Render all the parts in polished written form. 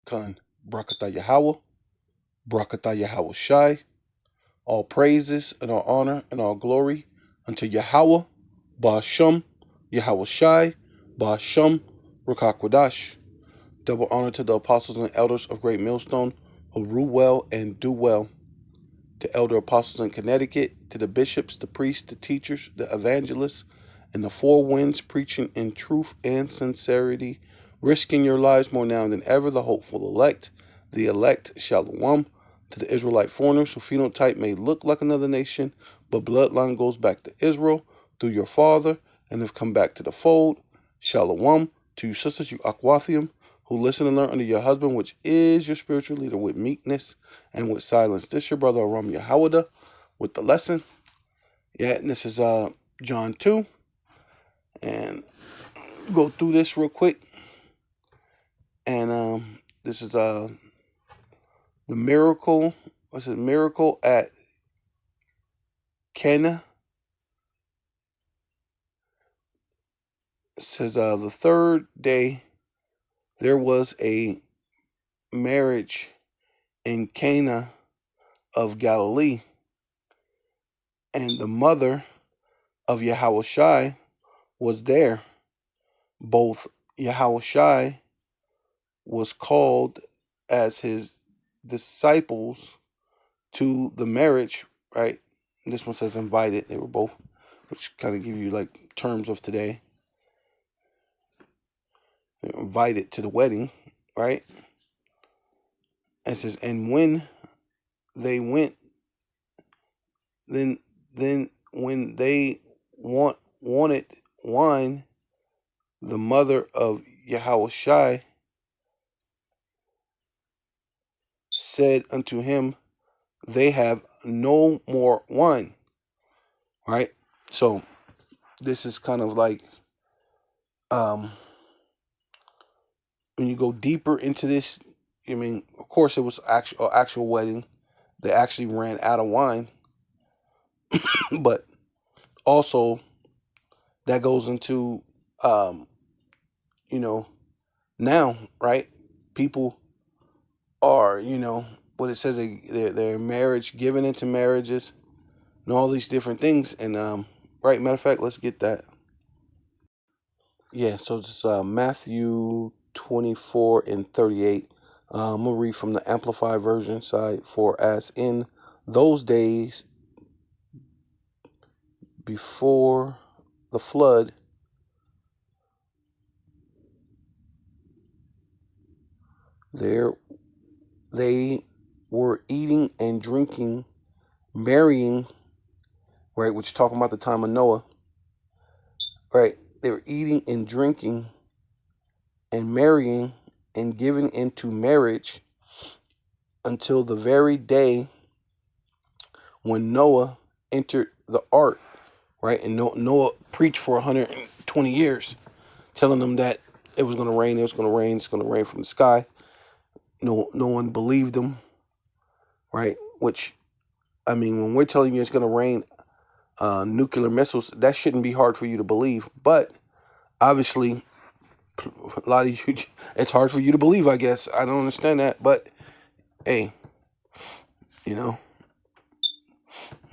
Khan. Brakatah Yahweh, Brakatah Yahweh Shai. All praises and all honor and all glory unto Yahweh, Ba'asham, Yahweh Shai, Ba'asham, Rukakwadash. Double honor to the apostles and elders of Great Millstone who rule well and do well. To elder apostles in Connecticut, to the bishops, the priests, the teachers, the evangelists, and the four winds preaching in truth and sincerity, risking your lives more now than ever, the hopeful elect, the elect Shalom, to the Israelite foreigners whose phenotype may look like another nation, but bloodline goes back to Israel through your father and have come back to the fold. Shalom to you sisters, you Akwathium, who listen and learn under your husband, which is your spiritual leader, with meekness and with silence. This your brother Aram Yahawada with the lesson. Yeah, and this is John 2. And go through this real quick. And this is the miracle. What's it? Miracle at Cana. It says the third day there was a marriage in Cana of Galilee, and the mother of Yahushua was there. Both Yahushua was called as his disciples to the marriage, right? This one says invited. They were both, which kind of give you like terms of today. They were invited to the wedding, right? And it says, and when they went, then when they wanted wine, the mother of Yahushua said unto him, they have no more wine. Right? So this is kind of like when you go deeper into this, I mean, of course it was actual wedding. They actually ran out of wine. But also that goes into you know, now, right? People are, what it says, their marriage, given into marriages, and all these different things. And right, matter of fact, let's get that. Yeah, so it's Matthew 24 and 38. I'm going to read from the Amplified Version side. For as in those days before the flood, there they were eating and drinking, marrying, right, which is talking about the time of Noah, right? They were eating and drinking and marrying and giving into marriage until the very day when Noah entered the ark, right? And Noah preached for 120 years, telling them that it was going to rain, it's going to rain from the sky. No one believed him, right? Which, I mean, when we're telling you it's going to rain nuclear missiles, that shouldn't be hard for you to believe. But obviously, a lot of you, it's hard for you to believe, I guess. I don't understand that. But hey, you know,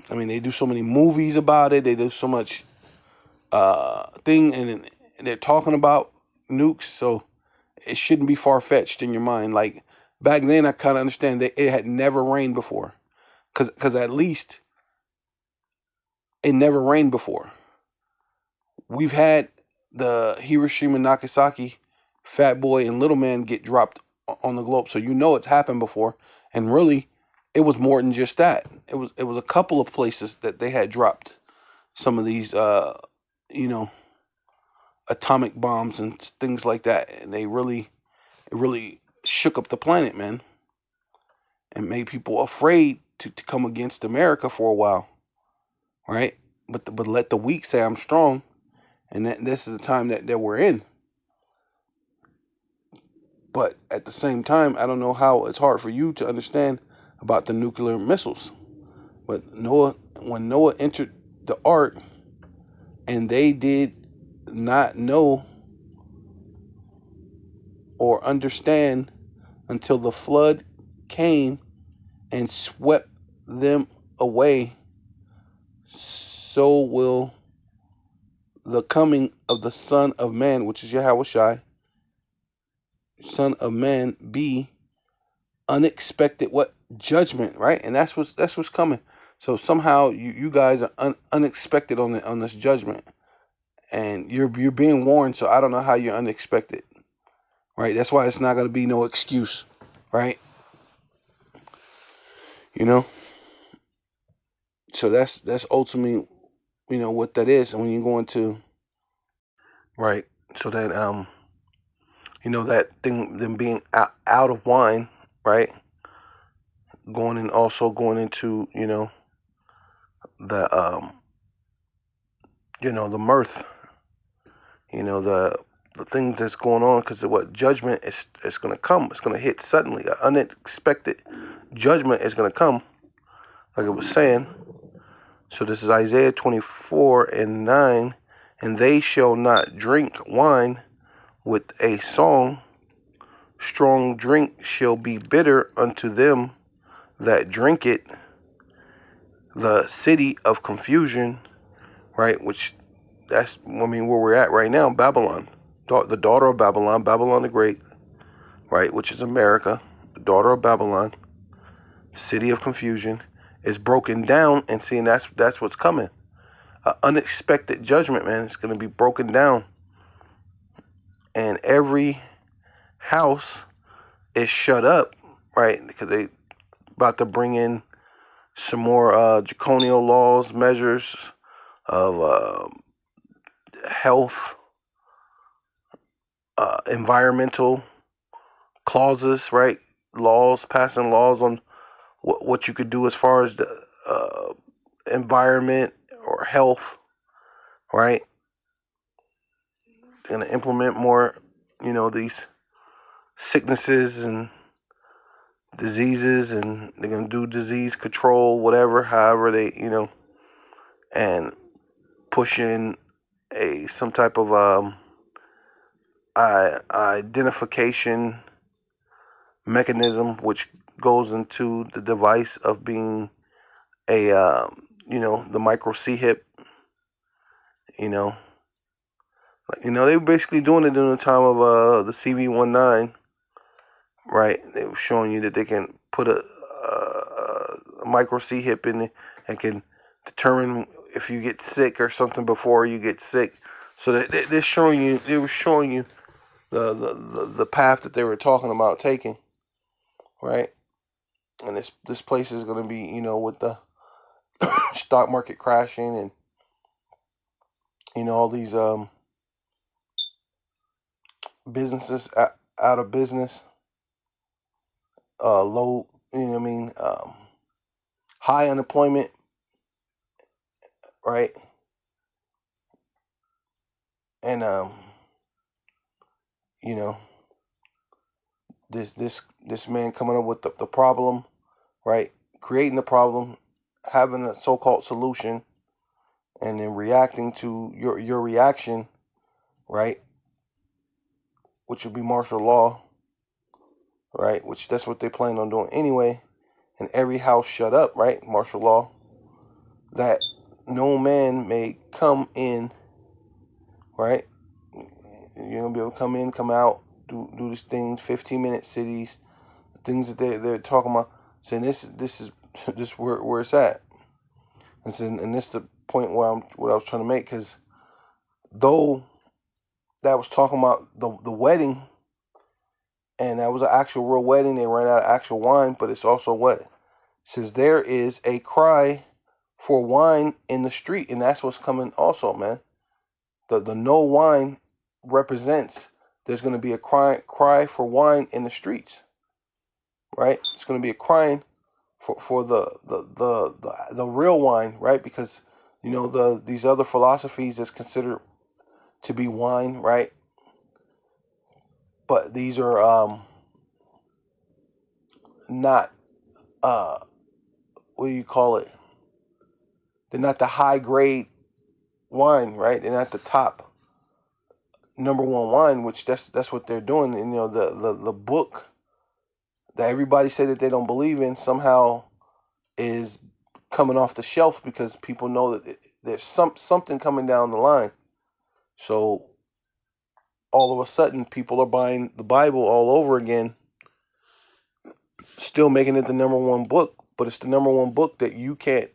I mean, they do so many movies about it. They do so much thing, and they're talking about nukes. So it shouldn't be far-fetched in your mind. Like back then, I kind of understand that it had never rained before. Because at least it never rained before. We've had the Hiroshima, Nagasaki, Fat Boy, and Little Man get dropped on the globe, so you know it's happened before. And really, it was more than just that. It was a couple of places that they had dropped some of these, atomic bombs and things like that, and it really shook up the planet, man, and made people afraid to come against America for a while, right? But let the weak say I'm strong. And this is the time that we're in. But at the same time, I don't know how it's hard for you to understand about the nuclear missiles. But when Noah entered the ark, and they did not know or understand until the flood came and swept them away, so will the coming of the Son of Man, which is Yahushua, Son of Man, be unexpected what judgment, right? And that's what's coming. So somehow you guys are unexpected on this judgment, and you're being warned. So I don't know how you're unexpected, right? That's why it's not gonna be no excuse, right? You know. So that's ultimately, what that is. And when you go into, right, so that that thing, them being out of wine, right, going into the the mirth, the things that's going on, because of what judgment is going to come. It's going to hit suddenly. An unexpected judgment is going to come, like it was saying. So this is Isaiah 24:9. And they shall not drink wine with a song. Strong drink shall be bitter unto them that drink it. The city of confusion, right? Which that's, where we're at right now, Babylon. The daughter of Babylon, Babylon the Great, right? Which is America, the daughter of Babylon, city of confusion, is broken down. And seeing that's what's coming. Unexpected judgment, man. It's going to be broken down. And every house is shut up, right? Because they about to bring in some more draconian laws, measures of health, environmental clauses, right? Passing laws on what you could do as far as the environment or health, right? Going to implement more, these sicknesses and diseases, and they're going to do disease control, whatever, however they, and push in some type of identification mechanism, which goes into the device of being a the micro C hip. They were basically doing it during the time of the CV19, right? They were showing you that they can put a micro C hip in it and can determine if you get sick or something before you get sick. So they were showing you the path that they were talking about taking, right? And this place is going to be, with the stock market crashing, and all these businesses out of business, low, high unemployment, right? And you know, this man coming up with the problem, right? Creating the problem, having the so-called solution, and then reacting to your reaction, right? Which would be martial law, right? Which that's what they plan on doing anyway. And every house shut up, right? Martial law, that no man may come in, right? You're gonna be able to come in, come out, do these things, 15-minute cities, the things that they're talking about, saying this is this where it's at. And this is the point what I was trying to make, because though that was talking about the wedding, and that was an actual real wedding, they ran out of actual wine, but it's also what it says, there is a cry for wine in the street, and that's what's coming also, man. The no wine represents there's going to be a cry for wine in the streets, right? It's going to be a crying for the real wine, right? Because these other philosophies is considered to be wine, right? But these are not what do you call it? They're not the high grade wine, right? They're not the top number one wine, which that's what they're doing. And the book that everybody say that they don't believe in somehow is coming off the shelf because people know that there's something coming down the line. So all of a sudden, people are buying the Bible all over again, still making it the number one book, but it's the number one book that you can't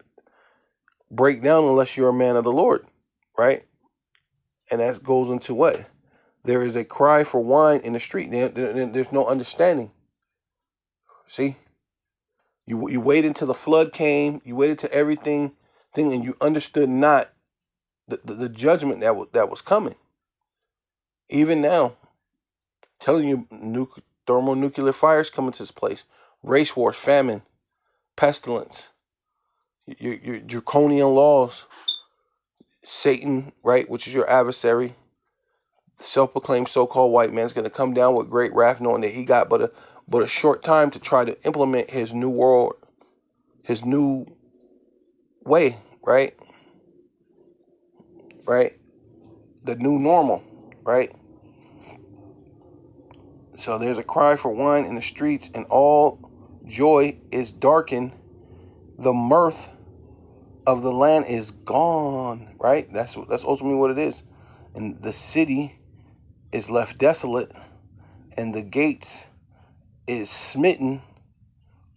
break down unless you're a man of the Lord, right? And that goes into what? There is a cry for wine in the street. There's no understanding. See? You waited until the flood came. You waited till everything, and you understood not the judgment that was coming. Even now, telling you, thermonuclear fires coming to this place, race wars, famine, pestilence, your draconian laws, Satan, right, which is your adversary, self-proclaimed so-called white man is going to come down with great wrath, knowing that he got but a short time to try to implement his new world, his new way, right, the new normal, right. So there's a cry for wine in the streets, and all joy is darkened. The mirth of the land is gone, right? That's ultimately what it is. And the city is left desolate, and the gates is smitten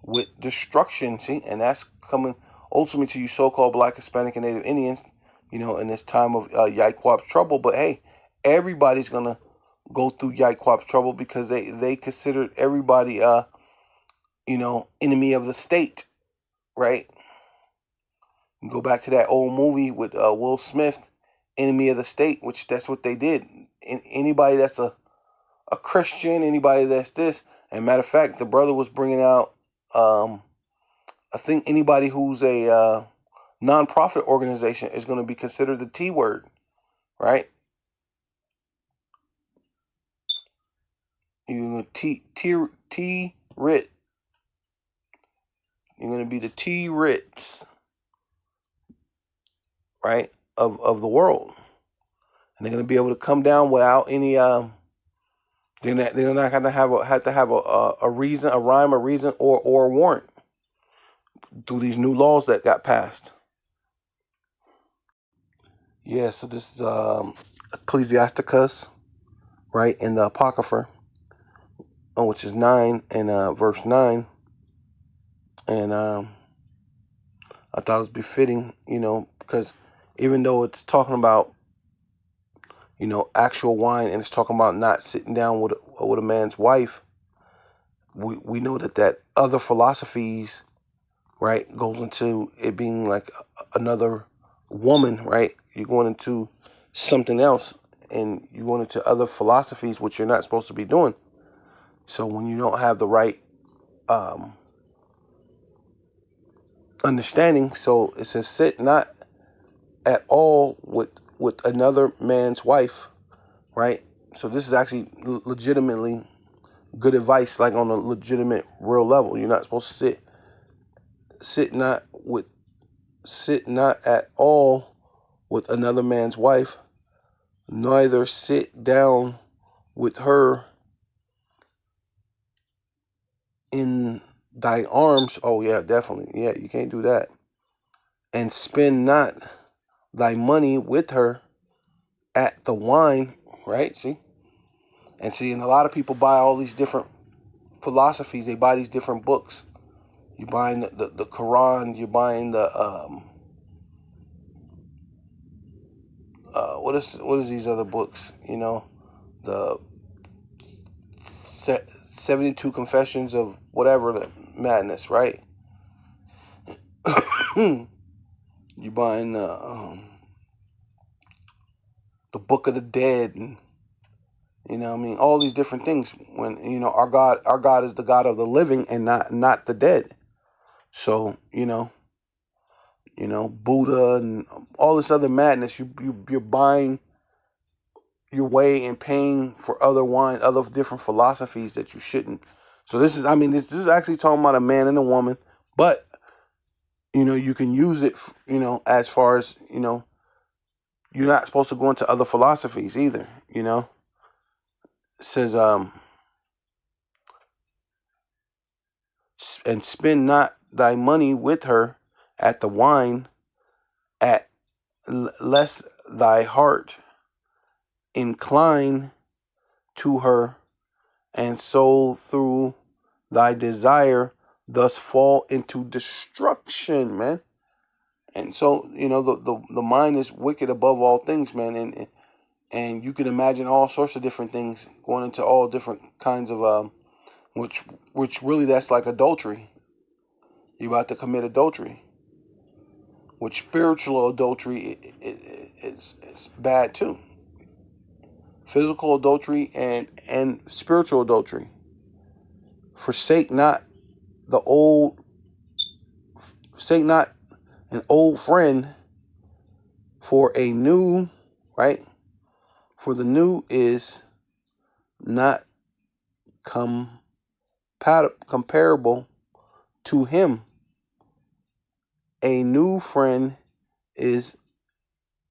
with destruction. See, and that's coming ultimately to you so-called Black, Hispanic, and Native Indians, in this time of Yaikwap's trouble. But hey, everybody's gonna go through Yaikwap's trouble because they considered everybody enemy of the state, right? You go back to that old movie with Will Smith, Enemy of the State, which that's what they did. Anybody that's a Christian, anybody that's this, and matter of fact, the brother was bringing out, I think anybody who's a nonprofit organization is going to be considered the T word, right? You're T-Rit. You're going to be the T-Rits, right, of the world. And they're going to be able to come down without any, they're not going to have a reason, a rhyme, a reason, or a warrant through these new laws that got passed. Yeah, so this is Ecclesiasticus, right, in the Apocrypha, which is 9 and verse 9. And I thought it was befitting, because even though it's talking about, actual wine, and it's talking about not sitting down with a man's wife, we know that other philosophies, right, goes into it being like another woman, right? You're going into something else, and you're going into other philosophies, which you're not supposed to be doing. So when you don't have the right understanding, so it says sit not at all with another man's wife, right? So this is actually legitimately good advice, like on a legitimate real level. You're not supposed to sit not at all with another man's wife, neither sit down with her in thy arms. Oh yeah, definitely. Yeah, you can't do that. And spend not thy money with her at the wine, right? See? And a lot of people buy all these different philosophies. They buy these different books. You're buying the Quran. You're buying the what is these other books? The 72 Confessions of whatever the madness, right? You're buying the Book of the Dead, and all these different things. When our God is the God of the living and not the dead. So Buddha and all this other madness. You're buying your way and paying for other wine, other different philosophies that you shouldn't. So this is actually talking about a man and a woman, but you can use it, as far as you're not supposed to go into other philosophies either. It says and spend not thy money with her at the wine, at lest thy heart incline to her, and so through thy desire thus fall into destruction, man. And so, the mind is wicked above all things, man. And you can imagine all sorts of different things going into all different kinds of which really that's like adultery. You're about to commit adultery, which spiritual adultery is bad too. Physical adultery and spiritual adultery. Forsake not an old friend for a new, right? For the new is not comparable to him. A new friend is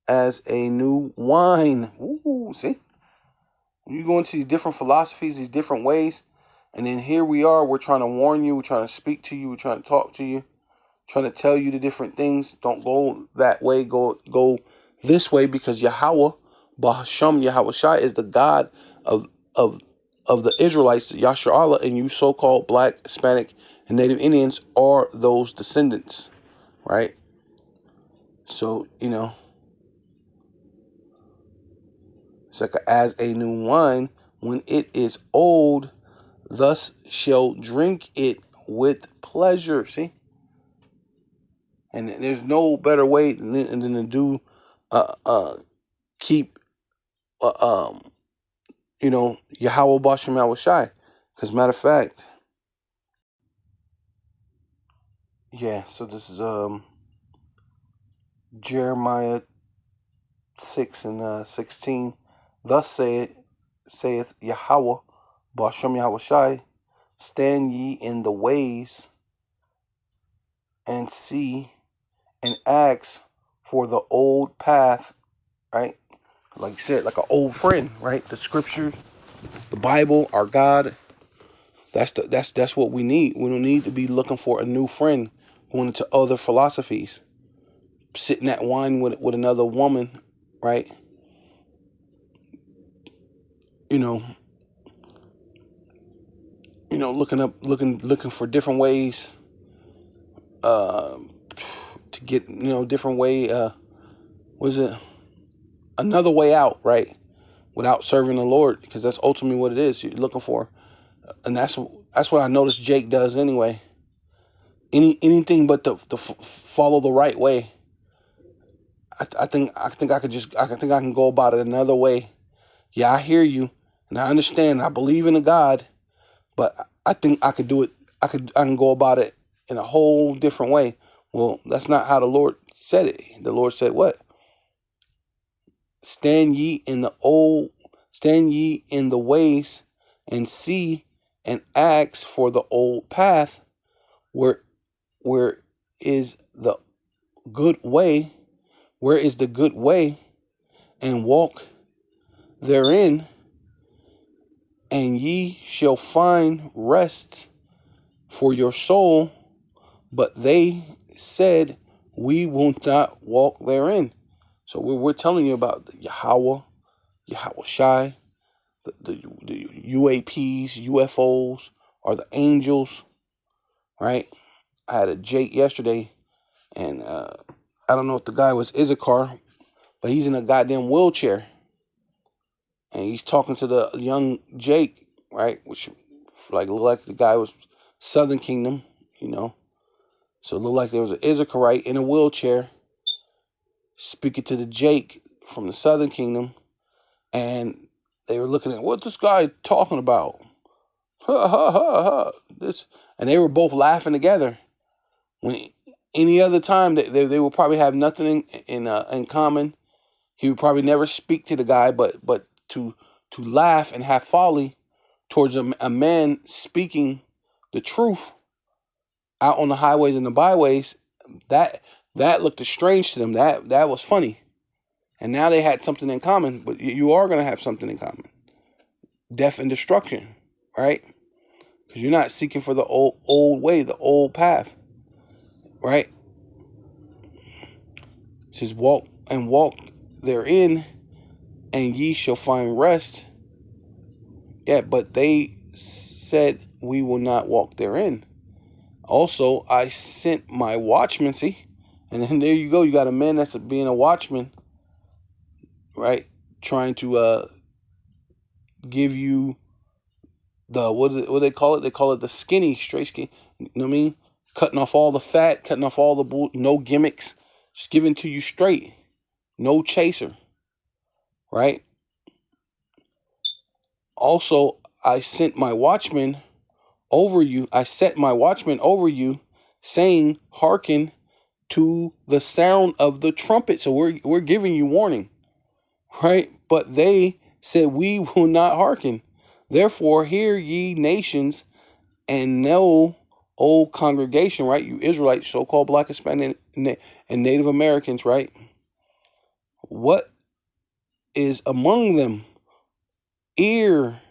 as a new wine. Ooh, see? You go into these different philosophies, these different ways, and then here we are, we're trying to warn you, we're trying to speak to you, we're trying to talk to you, trying to tell you the different things. Don't go that way, go this way, because Yahweh, Bahasham Yahweh Shai, is the God of the Israelites, Yasher Allah, and you so-called Black, Hispanic, and Native Indians are those descendants, right? So, it's like as a new wine, when it is old, thus shall drink it with pleasure. See? And there's no better way than to do, keep, Yahweh Bashem Yahweh Shai. Because matter of fact, yeah, so this is Jeremiah 6 and 16. Thus saith Yahweh Bashem Yahweh Shai, stand ye in the ways and see and ask for the old path, right? Like you said, like an old friend, right? The scriptures, the Bible, our God. That's what we need. We don't need to be looking for a new friend, going into other philosophies, sitting at wine with another woman, right? Looking for different ways to get, different way, was it another way out, right? Without serving the Lord, because that's ultimately what it is. You're looking for, and that's what I noticed Jake does anyway. Anything but to follow the right way. I think I think I can go about it another way. Yeah, I hear you, and I understand. I believe in a God, but I think I could do it. I can go about it in a whole different way. Well, that's not how the Lord said it. The Lord said what? Stand ye in the ways, and see and ask for the old path, where is the good way, where is the good way, and walk therein, and ye shall find rest for your soul. But they said, we will not walk therein. So we're telling you about the Yahweh Shai, the UAPs, UFOs, or the angels, right? I had a Jake yesterday, and I don't know if the guy was Issachar, but he's in a goddamn wheelchair, and he's talking to the young Jake, right? Which looked like the guy was Southern Kingdom, So it looked like there was an Issacharite in a wheelchair speaking to the Jake from the Southern Kingdom, and they were looking at what this guy talking about. Ha ha ha ha. This, and they were both laughing together. When any other time they would probably have nothing in common. He would probably never speak to the guy, but to laugh and have folly towards a man speaking the truth out on the highways and the byways, that looked strange to them. That was funny. And now they had something in common, but you are going to have something in common. Death and destruction, right? because you're not seeking for the old way, the old path, right? It says, walk therein, and ye shall find rest. Yeah, but they said, we will not walk therein. Also, I sent my watchman, see? And then there you go. You got a man that's being a watchman, right? Trying to give you the, what do they call it? They call it the skinny, straight skin. You know what I mean? Cutting off all the fat, cutting off all the no gimmicks. Just giving to you straight. No chaser, right? Also, I sent my watchman over you. I set my watchman over you, saying, hearken to the sound of the trumpet. So we're giving you warning, right? But they said, we will not hearken. Therefore, hear ye nations, and know, O congregation, right? You Israelites, so-called Black, Hispanic, and Native Americans, right? What is among them? Ear,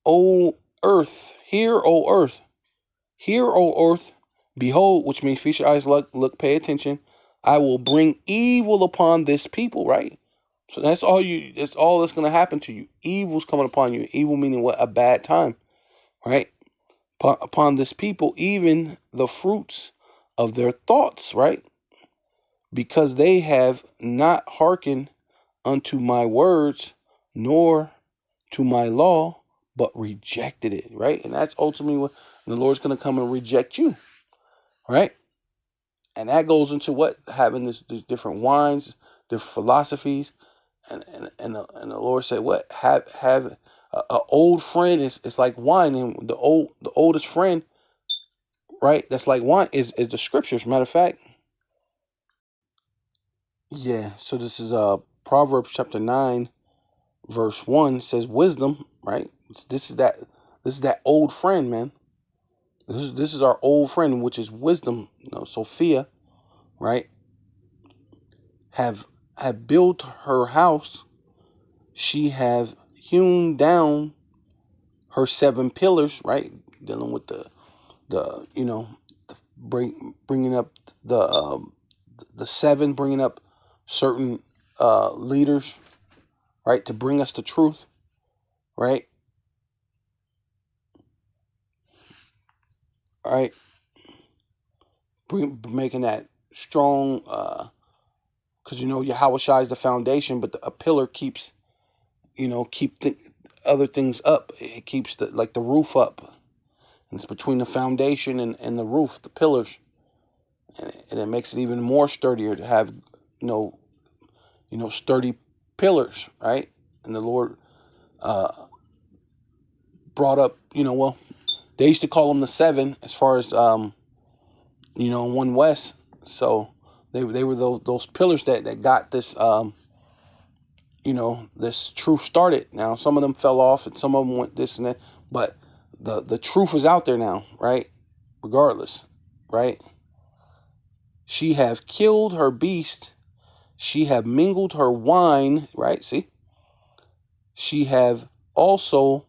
O earth. Hear, O earth. Hear, O earth. Behold, which means feast your eyes, look, pay attention. I will bring evil upon this people, right? So that's all that's going to happen to you. Evil's coming upon you. Evil meaning what? A bad time, right? Upon this people, even the fruits of their thoughts, right? Because they have not hearkened unto my words, nor to my law, but rejected it, right? And that's ultimately what the Lord's going to come and reject you, right? And that goes into what? Having these different wines, different philosophies, and the Lord said, what? Have a old friend is like wine, and the oldest friend, right? That's like wine is the scriptures. Matter of fact, yeah. So this is Proverbs chapter 9, verse 1 says, wisdom, right? This is that old friend, man. This is our old friend, which is wisdom. Sophia, right? Have built her house. She have hewn down her 7 pillars, right? Dealing with the bringing up the 7, bringing up certain leaders, right, to bring us the truth, right? All right, making that strong, because Yahweh Shai is the foundation, but a pillar keeps, other things up. It keeps the roof up. And it's between the foundation and the roof, the pillars, and it makes it even more sturdier to have, sturdy pillars, right? And the Lord brought up, well, they used to call them the 7 as far as One West. So they were those pillars that got this this truth started. Now some of them fell off and some of them went this and that, but the truth is out there now, right? Regardless, right? She have killed her beast, she have mingled her wine, right? See, she have also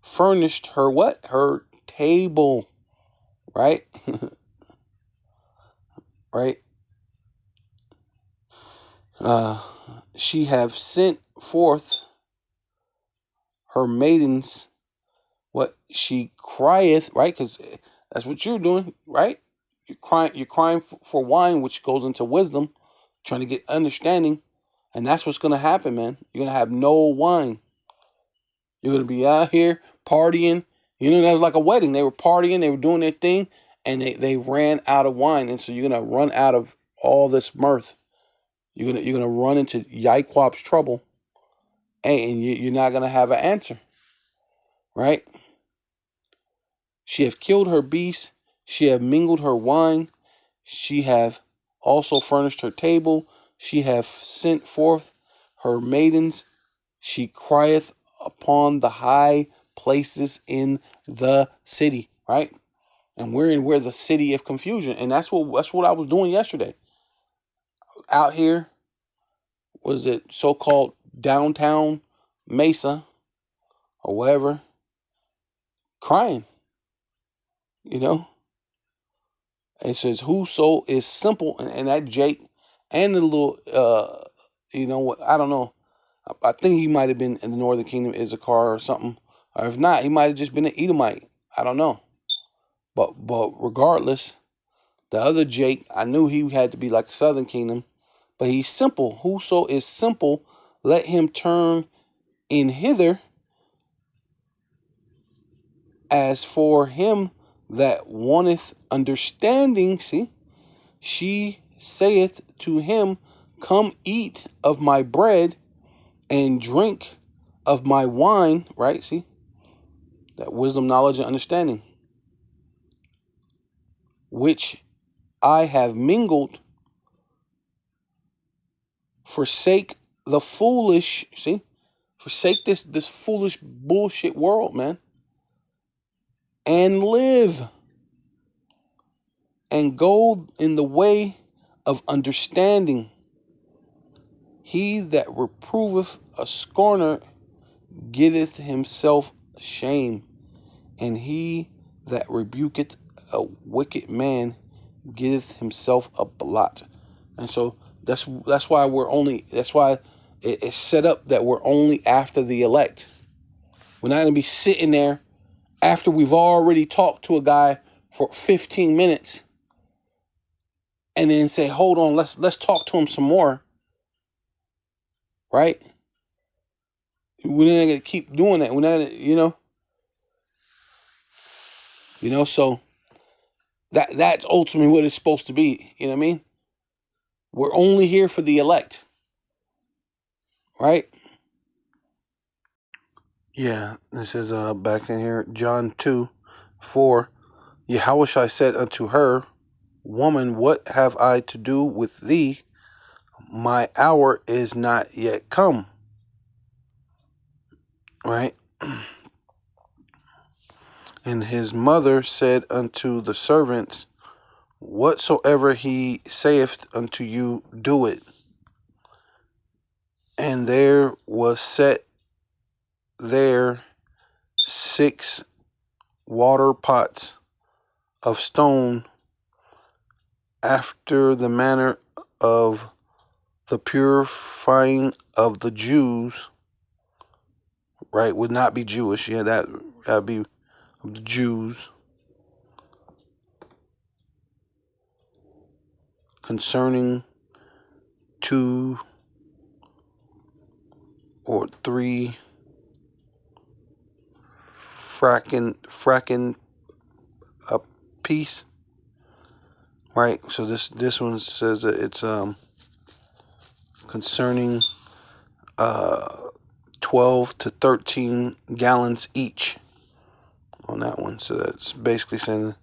furnished her what? Her table, right? Right? She have sent forth her maidens, what she crieth, right? Because that's what you're doing, right? You're crying for wine, which goes into wisdom, trying to get understanding, and that's what's gonna happen, man. You're gonna have no wine. You're gonna be out here partying. That was like a wedding. They were partying, they were doing their thing, and they ran out of wine, and so you're gonna run out of all this mirth. You're gonna run into Yaiquap's trouble, and you're not gonna have an answer, right? She have killed her beast, she have mingled her wine, she have also furnished her table, she have sent forth her maidens, she crieth upon the high places in the city, right? And we're the city of confusion, and that's what I was doing yesterday. Out here, was it so-called downtown Mesa or whatever, crying, you know. It says, "Whoso is simple," and that Jake and the little, you know what? I don't know. I think he might have been in the Northern Kingdom, Issachar or something. Or if not, he might have just been an Edomite. I don't know. But regardless, the other Jake, I knew he had to be like the Southern Kingdom. But he's simple. Whoso is simple, let him turn in hither. As for him that wanteth understanding, see, she saith to him, come eat of my bread and drink of my wine, right? See, that wisdom, knowledge, and understanding, which I have mingled, forsake the foolish, see, forsake this foolish bullshit world, man, and live, and go in the way of understanding. He that reproveth a scorner getteth himself shame, and he that rebuketh a wicked man getteth himself a blot. And so that's why it's set up that we're only after the elect. We're not going to be sitting there after we've already talked to a guy for 15 minutes and then say, hold on, let's talk to him some more, right? We're not going to keep doing that. We're not going to, so that's ultimately what it's supposed to be. You know what I mean? We're only here for the elect, right? Yeah, this is back in here, John 2:4. Yahushua said unto her, Woman, what have I to do with thee? My hour is not yet come. Right? And his mother said unto the servants, Whatsoever he saith unto you, do it. And there was set there 6 water pots of stone after the manner of the purifying of the Jews, right? Would not be Jewish. Yeah, that'd be the Jews. Concerning 2 or 3 fracking a piece, right? So this one says that it's concerning 12 to 13 gallons each on that one. So that's basically saying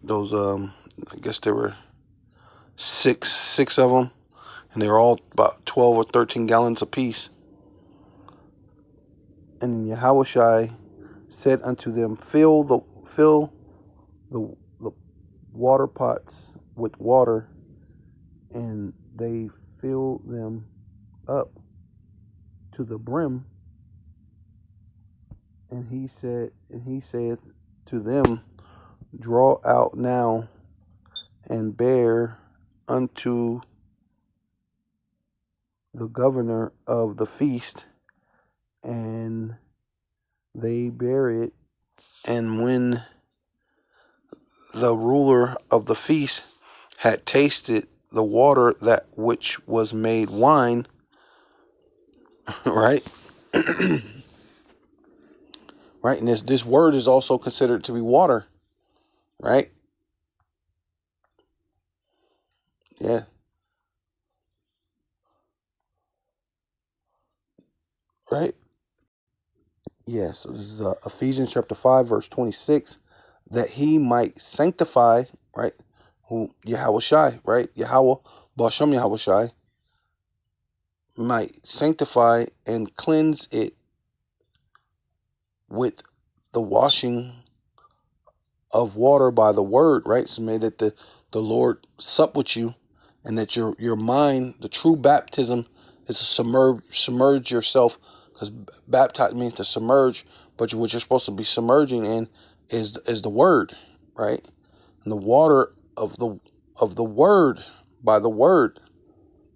those I guess there were six of them, and they were all about 12 or 13 gallons apiece. And then Yahushua said unto them, Fill the water pots with water, and they fill them up to the brim. And he saith to them, Draw out now and bear unto the governor of the feast. And they bear it. And when the ruler of the feast had tasted the water that which was made wine, right? Right, and this word is also considered to be water, right? Yeah. Right? Yeah, so this is Ephesians chapter 5, verse 26, that he might sanctify, right? Who Yahushai, right? Yahweh, Bashem Yahushai, might sanctify and cleanse it with the washing of water by the word, right? So may that the Lord sup with you, and that your mind, the true baptism, is to submerge yourself because baptize means to submerge, but what you're supposed to be submerging in is the word, right? And the water of the word, by the word,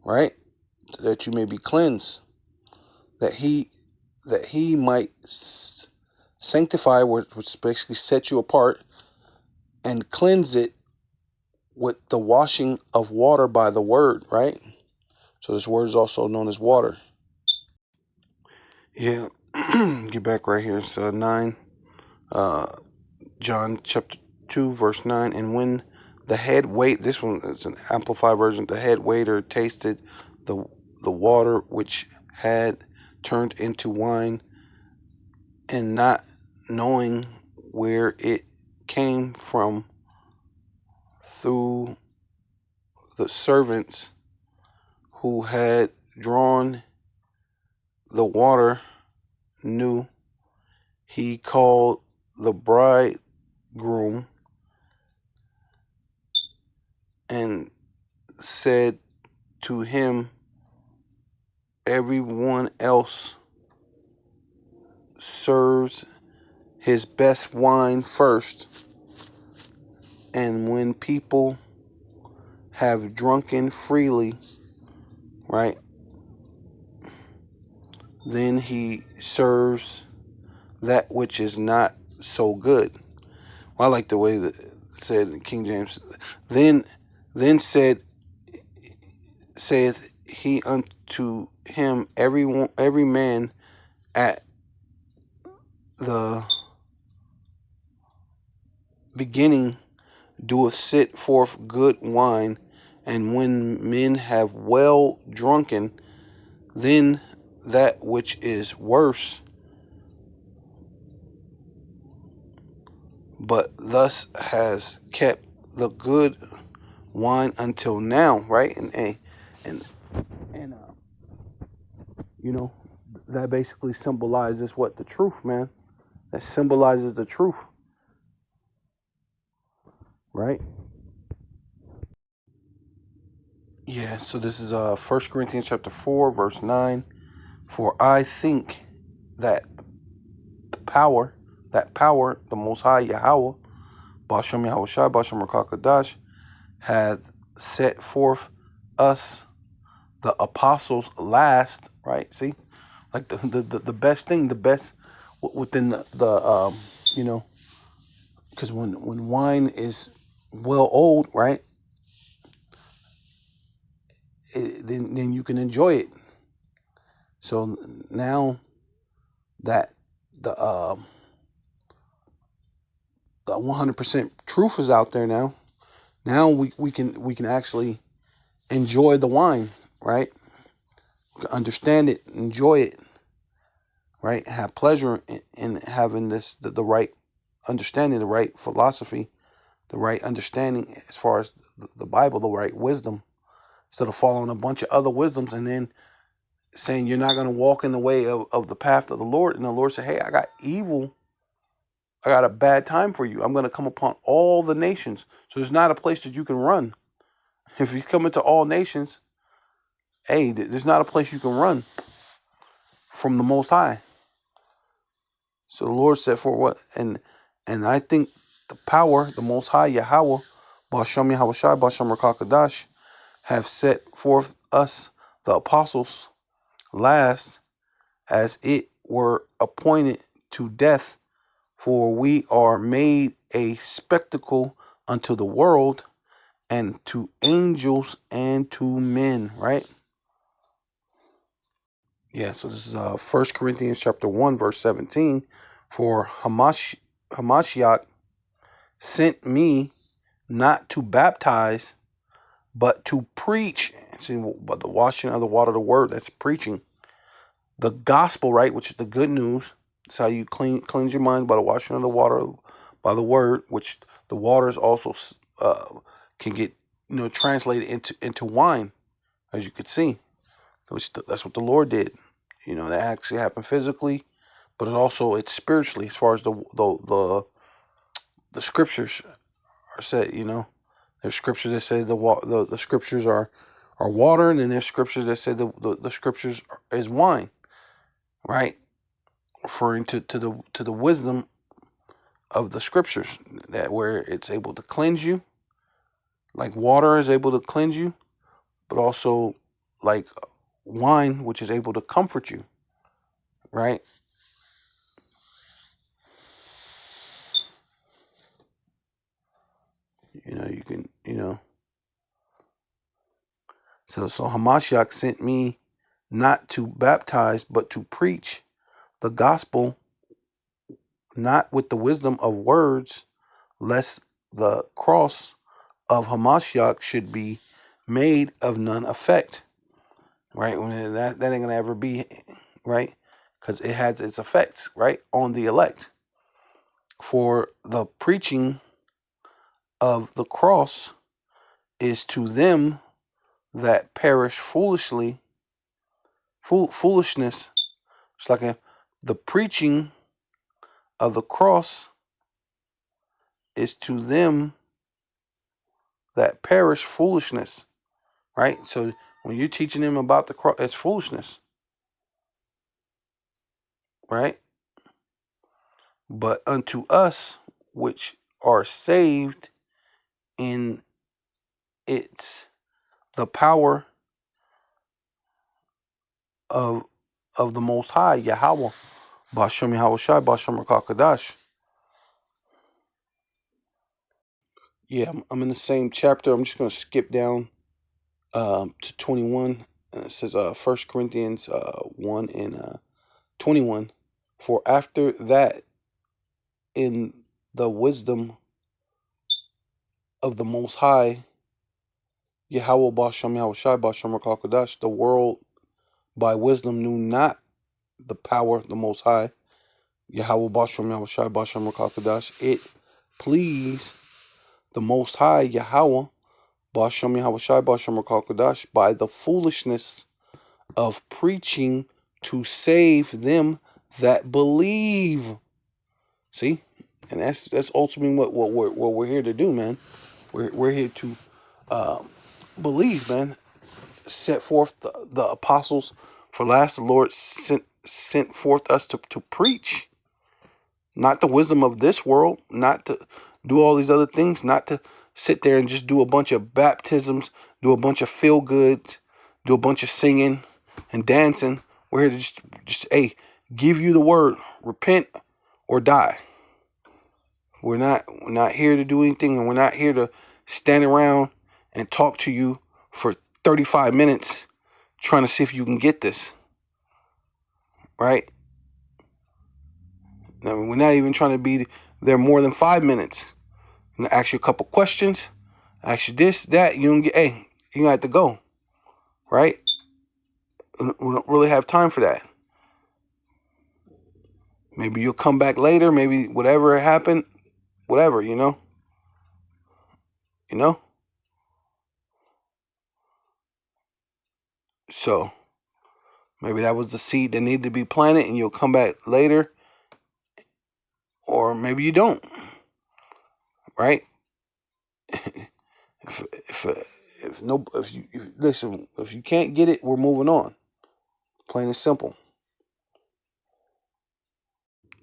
right? That you may be cleansed, that he might sanctify, which basically set you apart, and cleanse it with the washing of water by the word, right? So this word is also known as water. Yeah, get back right here. So 9, John chapter 2, verse 9. And when the head wait, this one is an amplified version, the head waiter tasted the water which had turned into wine, and not knowing where it came from, through the servants who had drawn the water, knew, he called the bridegroom and said to him, everyone else serves his best wine first, and when people have drunken freely, right, then he serves that which is not so good. Well, I like the way that it said in King James. Then said saith he unto him, every man at the beginning doeth sit forth good wine, and when men have well drunken, then that which is worse. But thus has kept the good wine until now, right? And you know, that basically symbolizes what? The truth, man. That symbolizes the truth, right? Yeah, so this is 1 Corinthians chapter 4, verse 9. For I think that power, the Most High Yahweh, Bashem Yahushai, Bashem Rakakadash, hath set forth us, the apostles, last, right? See? Like the best thing, the best within the you know, because when wine is well old, right, then you can enjoy it. So now that the 100% truth is out there now we can actually enjoy the wine, right? Understand it, enjoy it, right? Have pleasure in having the right understanding, the right philosophy, the right understanding as far as the Bible, the right wisdom, instead of following a bunch of other wisdoms and then saying you're not going to walk in the way of the path of the Lord. And the Lord said, hey, I got evil. I got a bad time for you. I'm going to come upon all the nations. So there's not a place that you can run. If you come into all nations, hey, there's not a place you can run from the Most High. So the Lord said for what? And I think the power, the Most High, Yahweh, Bashem Yahushai, Bashem Rakakadash, have set forth us, the apostles, last, as it were appointed to death, for we are made a spectacle unto the world, and to angels, and to men, right? Yeah, so this is 1 Corinthians chapter 1, verse 17. For Hamashiach sent me not to baptize, but to preach. See, but the washing of the water of the word, that's preaching. The gospel, right, which is the good news. It's how you cleanse your mind by the washing of the water, by the word, which the waters also can get, translated into wine, as you could see. That's what the Lord did. That actually happened physically, but it's spiritually, as far as the scriptures are said. There's scriptures that say the scriptures are water, and then there's scriptures that say the scriptures is wine. right? Referring to the wisdom of the scriptures, that where it's able to cleanse you, like water is able to cleanse you, but also like wine, which is able to comfort you, right? You can, so Hamashiach sent me not to baptize, but to preach the gospel, not with the wisdom of words, lest the cross of Hamashiach should be made of none effect, right? When that ain't gonna ever be, right? Because it has its effects, right, on the elect. For the preaching of the cross is to them that perish foolishly, foolishness. It's like the preaching of the cross is to them that perish foolishness, right? So when you're teaching them about the cross, it's foolishness, right? But unto us which are saved in its the power of the Most High, Yahweh, Bashem Yahweh Shai, Bashem Rakakadash. Yeah, I'm in the same chapter. I'm just going to skip down to 21. It says 1 Corinthians 1 and 21. For after that, in the wisdom of the Most High, Yahweh Bashem Yahweh Shai, Bashem Rakakadash, the world by wisdom knew not the power, the Most High, Yahweh Bashem Yahweh Shai, Bashem Rakakadash. It pleased the Most High, Yahweh, Bashem Yahweh Shai, Bashem Rakakadash, by the foolishness of preaching to save them that believe. See? And that's ultimately what we're here to do, man. We're here to believe, man. Set forth the apostles for last. The Lord sent forth us to preach, not the wisdom of this world, not to do all these other things, not to sit there and just do a bunch of baptisms, do a bunch of feel goods, do a bunch of singing and dancing. We're here to just give you the word, repent or die. We're not here to do anything, and we're not here to stand around and talk to you for 35 minutes trying to see if you can get this, right? I mean, we're not even trying to be there more than 5 minutes. I'm gonna ask you a couple questions, ask you this, that. You don't get, you got to go, right? We don't really have time for that. Maybe you'll come back later. Maybe whatever happened, whatever, you know. So maybe that was the seed that needed to be planted, and you'll come back later, or maybe you don't, right? If you can't get it, we're moving on. Plain and simple.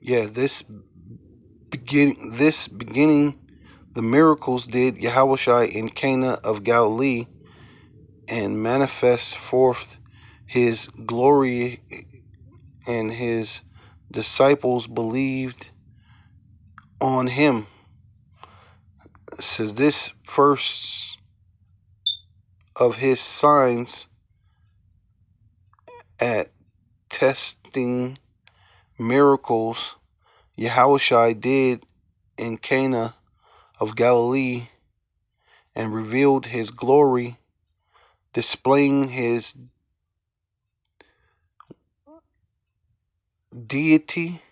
Yeah, this beginning the miracles did Yahushua in Cana of Galilee, and manifest forth his glory, and his disciples believed on him. It says this first of his signs at testing miracles Yahushua did in Cana of Galilee, and revealed his glory, displaying his deity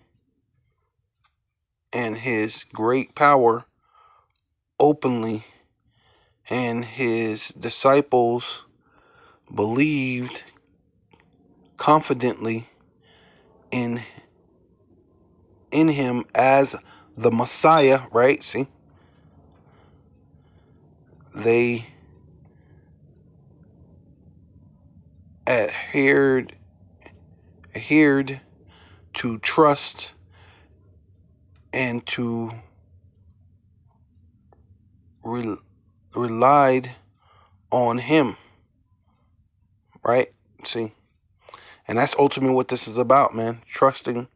and his great power openly, and his disciples believed confidently in him as the Messiah, right? See? They adhered to trust and to relied on him, right? See, and that's ultimately what this is about, man. Trusting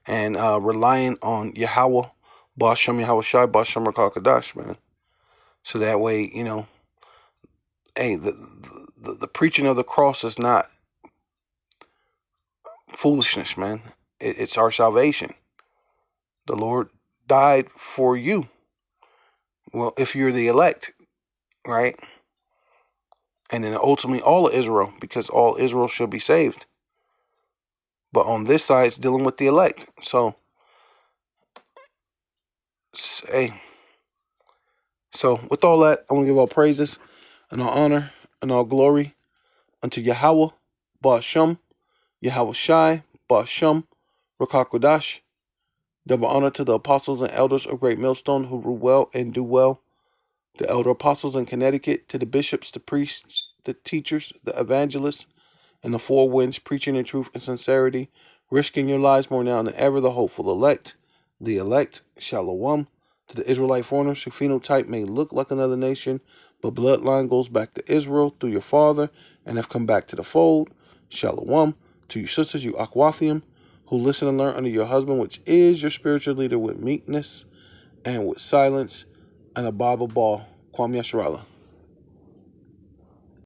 and relying on Yahweh, Ba'ashem Yahweh Shai, Ba'ashem Rakakadash, man. So that way, hey, the preaching of the cross is not foolishness, man. It's our salvation. The Lord died for you. Well, if you're the elect, right? And then ultimately all of Israel, because all Israel shall be saved. But on this side, it's dealing with the elect. So, hey. So, with all that, I want to give all praises and all honor and all glory unto Yahweh, Ba'ashem, Yahweh Shai, Ba'ashem, Rakakwadash. Double honor to the apostles and elders of Great Millstone who rule well and do well. The elder apostles in Connecticut, to the bishops, the priests, the teachers, the evangelists, and the four winds, preaching in truth and sincerity, risking your lives more now than ever, the hopeful elect, Shalom. To the Israelite foreigners, whose phenotype may look like another nation, but bloodline goes back to Israel through your father and have come back to the fold, Shalom. To you sisters, you Akwathium, who listen and learn under your husband, which is your spiritual leader, with meekness and with silence, and a Bible ball. Kwam Yasharallah.